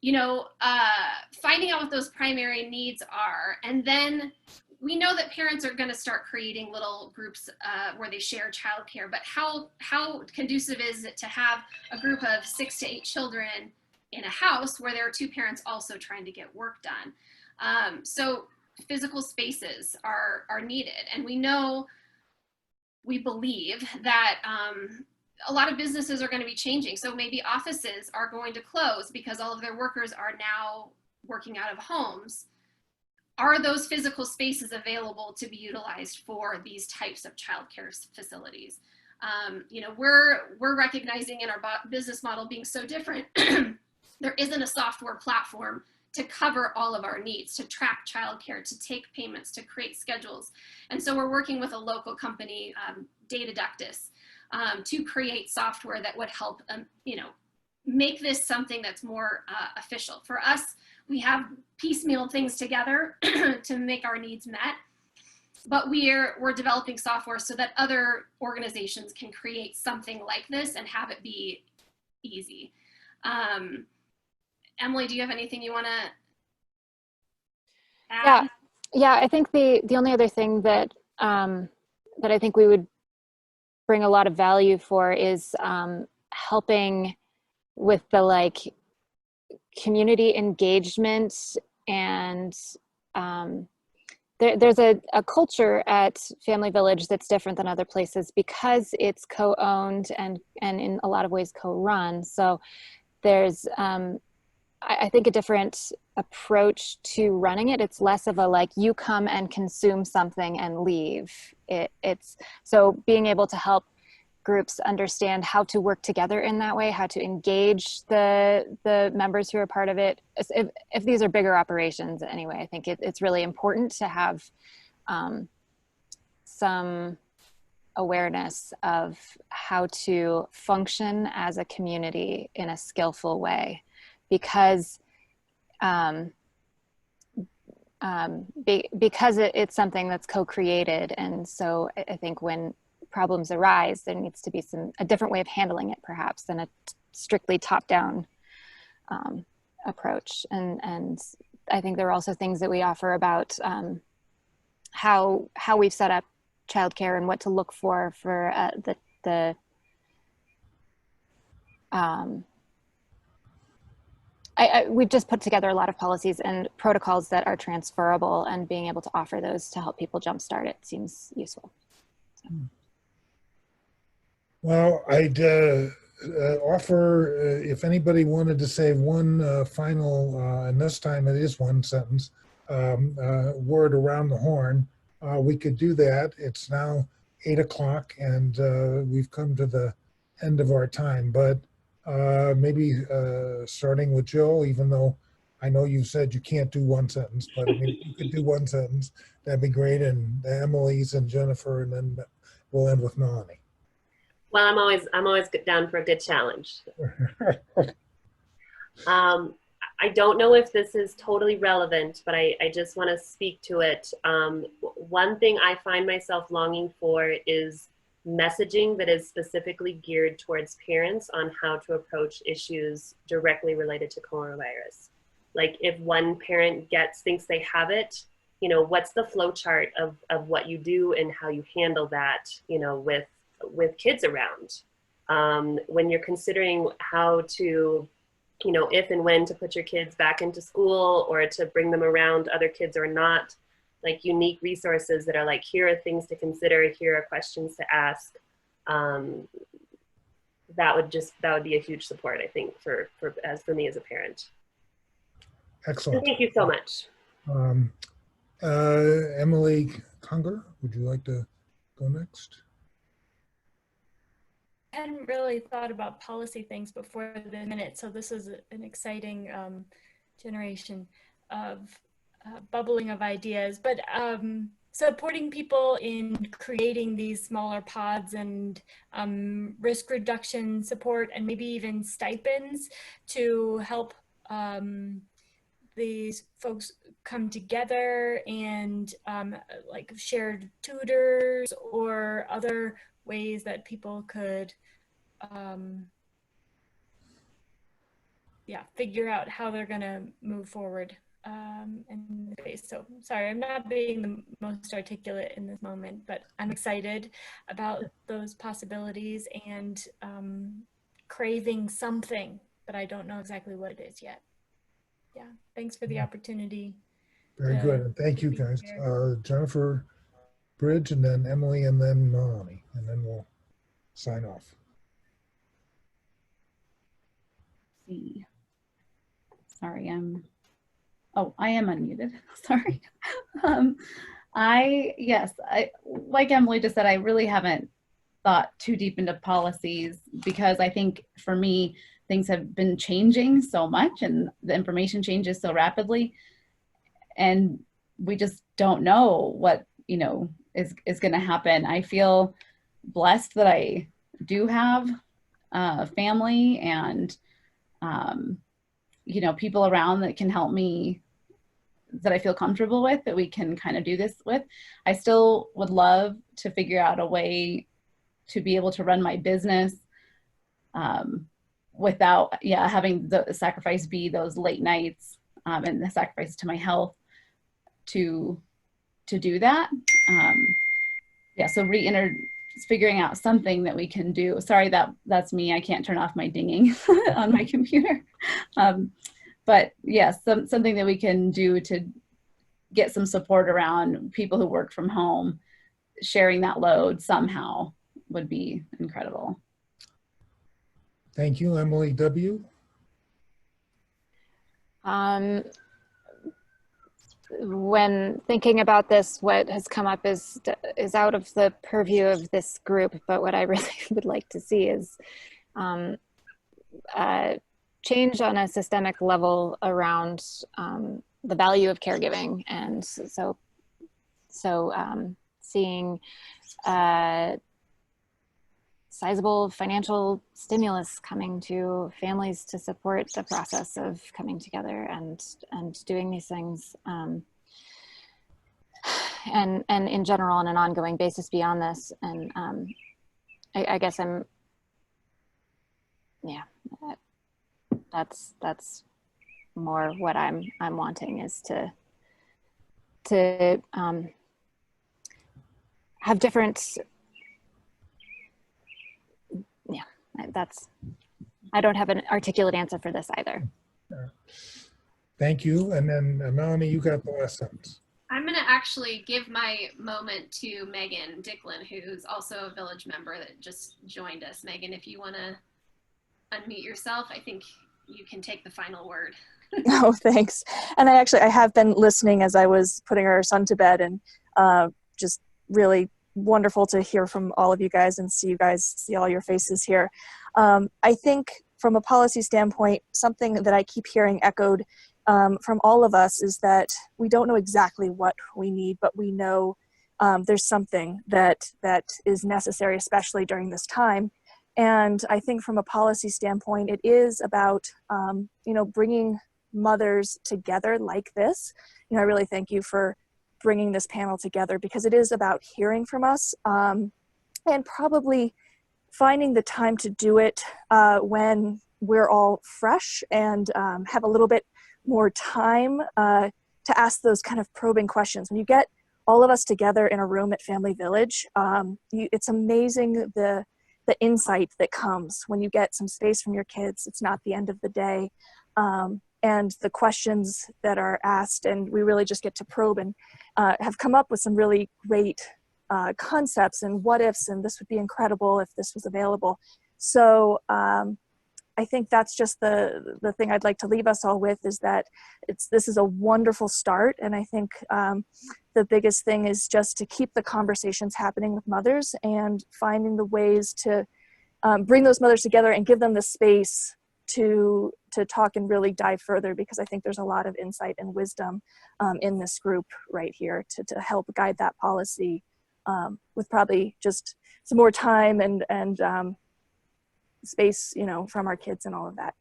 You know, finding out what those primary needs are, and then we know that parents are going to start creating little groups where they share childcare, but how conducive is it to have a group of 6 to 8 children in a house where there are 2 parents also trying to get work done? So physical spaces are needed, and we believe that a lot of businesses are going to be changing. So maybe offices are going to close because all of their workers are now working out of homes. Are those physical spaces available to be utilized for these types of childcare facilities? You know, we're recognizing in our business model being so different, there isn't a software platform to cover all of our needs, to track childcare, to take payments, to create schedules. And so we're working with a local company, Dataductus, to create software that would help, you know, make this something that's more official. For us, we have piecemeal things together to make our needs met, but we're developing software so that other organizations can create something like this and have it be easy. Emily, do you have anything you want to add? Yeah. I think the only other thing that that I think we would bring a lot of value for is helping with the like community engagement and there's a culture at Family Village that's different than other places because it's co-owned and in a lot of ways co-run. So there's, I think, a different approach to running it. It's less of a like, you come and consume something and leave. It's so being able to help groups understand how to work together in that way, how to engage the members who are part of it. If these are bigger operations anyway, I think it's really important to have some awareness of how to function as a community in a skillful way, because because it's something that's co-created. And so I think when problems arise, there needs to be a different way of handling it, perhaps, than a strictly top-down approach. And I think there are also things that we offer about how we've set up childcare and what to look for we've just put together a lot of policies and protocols that are transferable, and being able to offer those to help people jumpstart it seems useful. So. Well, I'd offer, if anybody wanted to say one final, and this time it is one sentence, word around the horn, we could do that. It's now 8 o'clock and we've come to the end of our time, but maybe starting with Jill, even though I know you said you can't do one sentence, but I mean, if you could do one sentence, that'd be great. And Emily's and Jennifer, and then we'll end with Melanie. Well, I'm always down for a good challenge. I don't know if this is totally relevant, but I just want to speak to it. One thing I find myself longing for is messaging that is specifically geared towards parents on how to approach issues directly related to coronavirus. Like if one parent thinks they have it, you know, what's the flow chart of what you do and how you handle that, you know, with kids around. When you're considering how to, you know, if and when to put your kids back into school or to bring them around other kids or not, like unique resources that are like, here are things to consider, here are questions to ask. That would be a huge support, I think, for me as a parent. Excellent. And thank you so much. Emily Conger, would you like to go next? I hadn't really thought about policy things before the minute, so this is an exciting generation of bubbling of ideas. But supporting people in creating these smaller pods and risk reduction support, and maybe even stipends to help these folks come together, and like shared tutors or other ways that people could figure out how they're going to move forward in the space. So sorry, I'm not being the most articulate in this moment, but I'm excited about those possibilities and craving something, but I don't know exactly what it is yet. Yeah, thanks for the opportunity. Very good, and thank you guys. Jennifer Bridge, and then Emily, and then Melanie, and then we'll sign off. Sorry, I am unmuted. Sorry. Like Emily just said, I really haven't thought too deep into policies, because I think for me, things have been changing so much and the information changes so rapidly, and we just don't know what, you know, is going to happen. I feel blessed that I do have family and you know, people around that can help me, that I feel comfortable with, that we can kind of do this with. I still would love to figure out a way to be able to run my business without having the sacrifice be those late nights and the sacrifice to my health to do that. So figuring out something that we can do. Sorry, that's me. I can't turn off my dinging on my computer. But yes, something that we can do to get some support around people who work from home, sharing that load somehow would be incredible. Thank you, Emily W. When thinking about this, what has come up is out of the purview of this group, but what I really would like to see is change on a systemic level around the value of caregiving. And so seeing sizable financial stimulus coming to families to support the process of coming together and doing these things, and in general on an ongoing basis beyond this. And I guess that's more what I'm wanting, is to have different. I don't have an articulate answer for this either. Thank you. And then Melanie, you got the last sentence. I'm going to actually give my moment to Megan Dicklin, who's also a village member that just joined us. Megan, if you want to unmute yourself, I think you can take the final word. Oh, thanks. And I have been listening as I was putting our son to bed, and just really wonderful to hear from all of you guys and see all your faces here. I think from a policy standpoint, something that I keep hearing echoed from all of us is that we don't know exactly what we need, but we know there's something that is necessary, especially during this time. And I think from a policy standpoint, it is about, bringing mothers together like this. I really thank you for bringing this panel together, because it is about hearing from us, and probably finding the time to do it when we're all fresh and have a little bit more time to ask those kind of probing questions. When you get all of us together in a room at Family Village, it's amazing the insight that comes when you get some space from your kids. It's not the end of the day. And the questions that are asked, and we really just get to probe and have come up with some really great concepts and what ifs, and this would be incredible if this was available. So I think that's just the thing I'd like to leave us all with, is that this is a wonderful start. And I think the biggest thing is just to keep the conversations happening with mothers and finding the ways to bring those mothers together and give them the space to talk and really dive further, because I think there's a lot of insight and wisdom in this group right here to help guide that policy with probably just some more time and space, from our kids and all of that.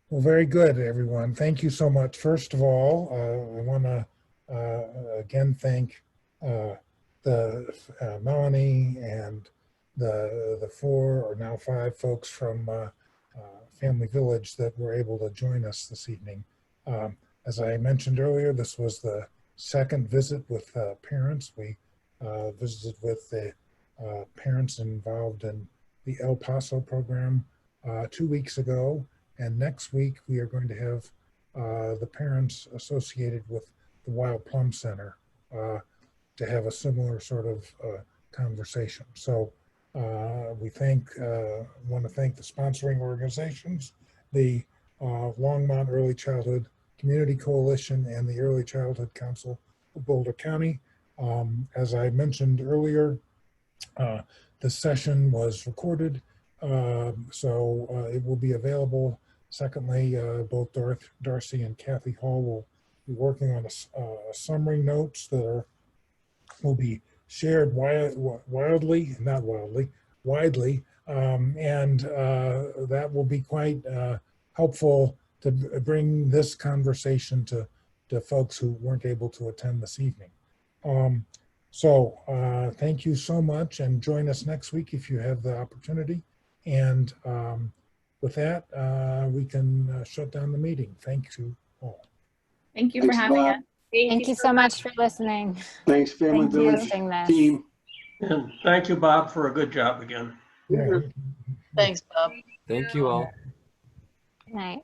Well, very good, everyone. Thank you so much. First of all, I want to again thank Melanie and the 4 or now 5 folks from Family Village that were able to join us this evening. As I mentioned earlier, this was the second visit with parents. We visited with the parents involved in the El Paso program 2 weeks ago, and next week we are going to have the parents associated with the Wild Plum Center to have a similar sort of conversation. So we want to thank the sponsoring organizations, the Longmont Early Childhood Community Coalition and the Early Childhood Council of Boulder County. As I mentioned earlier, the session was recorded, so it will be available. Secondly, both Darcy and Kathy Hall will be working on a summary notes that will be shared widely, and that will be quite helpful to bring this conversation to folks who weren't able to attend this evening. So thank you so much, and join us next week if you have the opportunity. And with that, we can shut down the meeting. Thank you all. Thank you for having us. Thank you so much for listening. Thanks, Family Thank you for Village hosting this. team. And thank you, Bob, for a good job again. Yeah. Thanks, Bob. Thank you all. Good night.